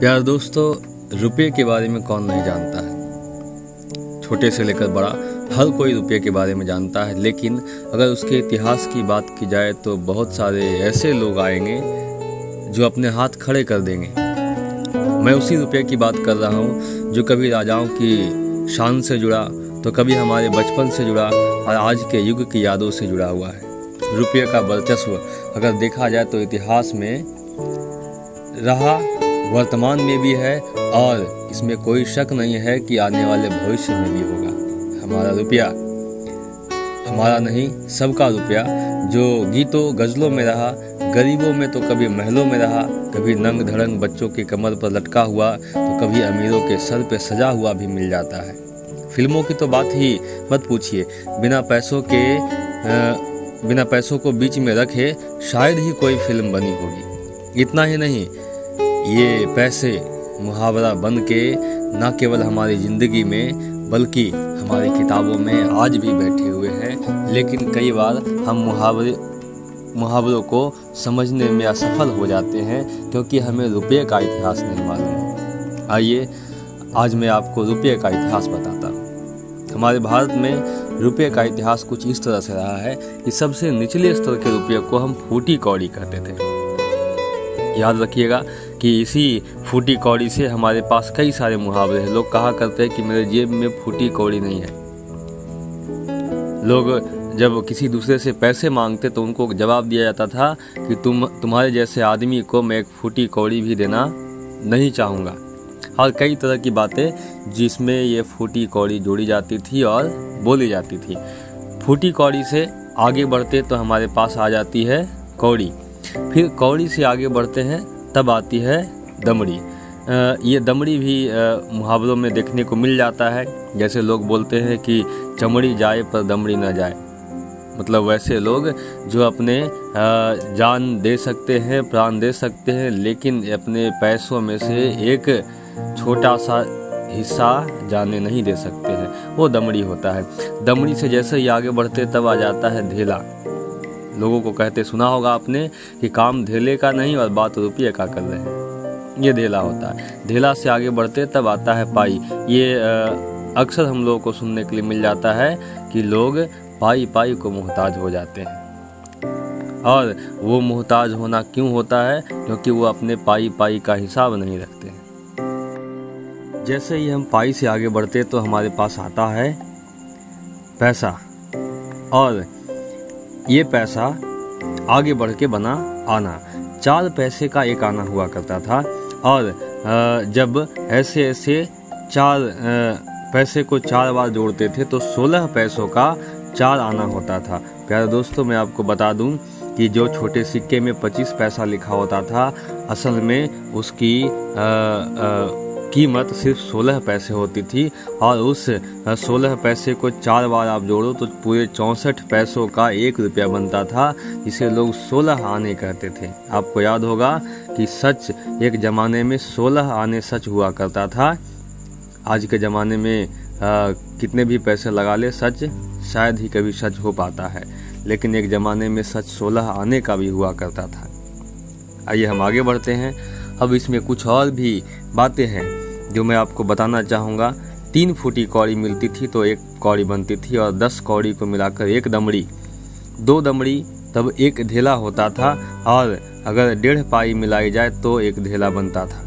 प्यार दोस्तों, रुपये के बारे में कौन नहीं जानता है। छोटे से लेकर बड़ा हर कोई रुपये के बारे में जानता है, लेकिन अगर उसके इतिहास की बात की जाए तो बहुत सारे ऐसे लोग आएंगे जो अपने हाथ खड़े कर देंगे। मैं उसी रुपये की बात कर रहा हूँ जो कभी राजाओं की शान से जुड़ा, तो कभी हमारे बचपन से जुड़ा और आज के युग की यादों से जुड़ा हुआ है। रुपये का वर्चस्व अगर देखा जाए तो इतिहास में रहा, वर्तमान में भी है और इसमें कोई शक नहीं है कि आने वाले भविष्य में भी होगा। हमारा रुपया, हमारा नहीं सबका रुपया, जो गीतों गज़लों में रहा, गरीबों में तो कभी महलों में रहा, कभी नंग धड़ंग बच्चों की कमर पर लटका हुआ तो कभी अमीरों के सर पे सजा हुआ भी मिल जाता है। फिल्मों की तो बात ही मत पूछिए, बिना पैसों को बीच में रखे शायद ही कोई फिल्म बनी होगी। इतना ही नहीं, ये पैसे मुहावरा बन के न केवल हमारी ज़िंदगी में बल्कि हमारी किताबों में आज भी बैठे हुए हैं, लेकिन कई बार हम मुहावरों को समझने में असफल हो जाते हैं क्योंकि हमें रुपये का इतिहास नहीं मालूम है। आइए आज मैं आपको रुपये का इतिहास बताता हूँ। हमारे भारत में रुपये का इतिहास कुछ इस तरह से रहा है कि सबसे निचले स्तर के रुपये को हम फूटी कौड़ी कहते थे। याद रखिएगा कि इसी फूटी कौड़ी से हमारे पास कई सारे मुहावरे हैं। लोग कहा करते हैं कि मेरे जेब में फूटी कौड़ी नहीं है। लोग जब किसी दूसरे से पैसे मांगते तो उनको जवाब दिया जाता था कि तुम्हारे जैसे आदमी को मैं एक फूटी कौड़ी भी देना नहीं चाहूँगा। और कई तरह की बातें जिसमें ये फूटी कौड़ी जोड़ी जाती थी और बोली जाती थी। फूटी कौड़ी से आगे बढ़ते तो हमारे पास आ जाती है कौड़ी, फिर कौड़ी से आगे बढ़ते हैं तब आती है दमड़ी। ये दमड़ी भी मुहावरों में देखने को मिल जाता है। जैसे लोग बोलते हैं कि चमड़ी जाए पर दमड़ी न जाए, मतलब वैसे लोग जो अपने जान दे सकते हैं, प्राण दे सकते हैं, लेकिन अपने पैसों में से एक छोटा सा हिस्सा जाने नहीं दे सकते हैं, वो दमड़ी होता है। दमड़ी से जैसे ही आगे बढ़ते तब आ जाता है धेला। लोगों को कहते सुना होगा आपने कि काम धेले का नहीं और बात रुपये का कर रहे हैं, ये धेला होता है। धेला से आगे बढ़ते तब आता है पाई। ये अक्सर हम लोगों को सुनने के लिए मिल जाता है कि लोग पाई पाई को मोहताज हो जाते हैं। और वो मोहताज होना क्यों होता है? क्योंकि वो अपने पाई पाई का हिसाब नहीं रखते हैं। जैसे ही हम पाई से आगे बढ़ते तो हमारे पास आता है पैसा, और ये पैसा आगे बढ़ के बना आना। 4 पैसे का एक आना हुआ करता था, और जब ऐसे 4 पैसे को 4 बार जोड़ते थे तो 16 पैसों का 4 आना होता था। प्यारे दोस्तों, मैं आपको बता दूं कि जो छोटे सिक्के में 25 पैसा लिखा होता था, असल में उसकी कीमत सिर्फ 16 पैसे होती थी, और उस 16 पैसे को 4 बार आप जोड़ो तो पूरे 64 पैसों का 1 रुपया बनता था, जिसे लोग 16 आने कहते थे। आपको याद होगा कि सच एक ज़माने में 16 आने सच हुआ करता था। आज के ज़माने में कितने भी पैसे लगा ले, सच शायद ही कभी सच हो पाता है, लेकिन एक ज़माने में सच 16 आने का भी हुआ करता था। आइए हम आगे बढ़ते हैं। अब इसमें कुछ और भी बातें हैं जो मैं आपको बताना चाहूँगा। 3 फूटी कौड़ी मिलती थी तो 1 कौड़ी बनती थी, और 10 कौड़ी को मिलाकर 1 दमड़ी, 2 दमड़ी तब 1 धेला होता था, और अगर 1.5 पाई मिलाई जाए तो 1 धेला बनता था।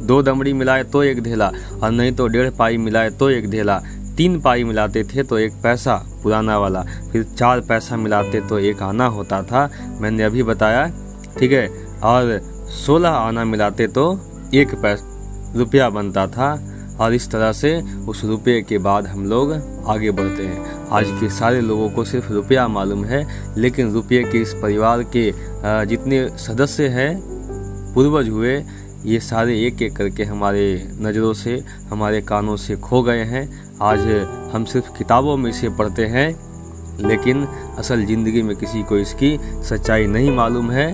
2 दमड़ी मिलाए तो 1 धेला, और नहीं तो 1.5 पाई मिलाए तो 1 धेला। 3 पाई मिलाते थे तो 1 पैसा पुराना वाला, फिर 4 पैसा मिलाते तो 1 आना होता था, मैंने अभी बताया, ठीक है। और 16 आना मिलाते तो 1 रुपया बनता था, और इस तरह से उस रुपये के बाद हम लोग आगे बढ़ते हैं। आज के सारे लोगों को सिर्फ रुपया मालूम है, लेकिन रुपये के इस परिवार के जितने सदस्य हैं, पूर्वज हुए, ये सारे एक एक करके हमारे नज़रों से, हमारे कानों से खो गए हैं। आज हम सिर्फ किताबों में इसे पढ़ते हैं, लेकिन असल ज़िंदगी में किसी को इसकी सच्चाई नहीं मालूम है।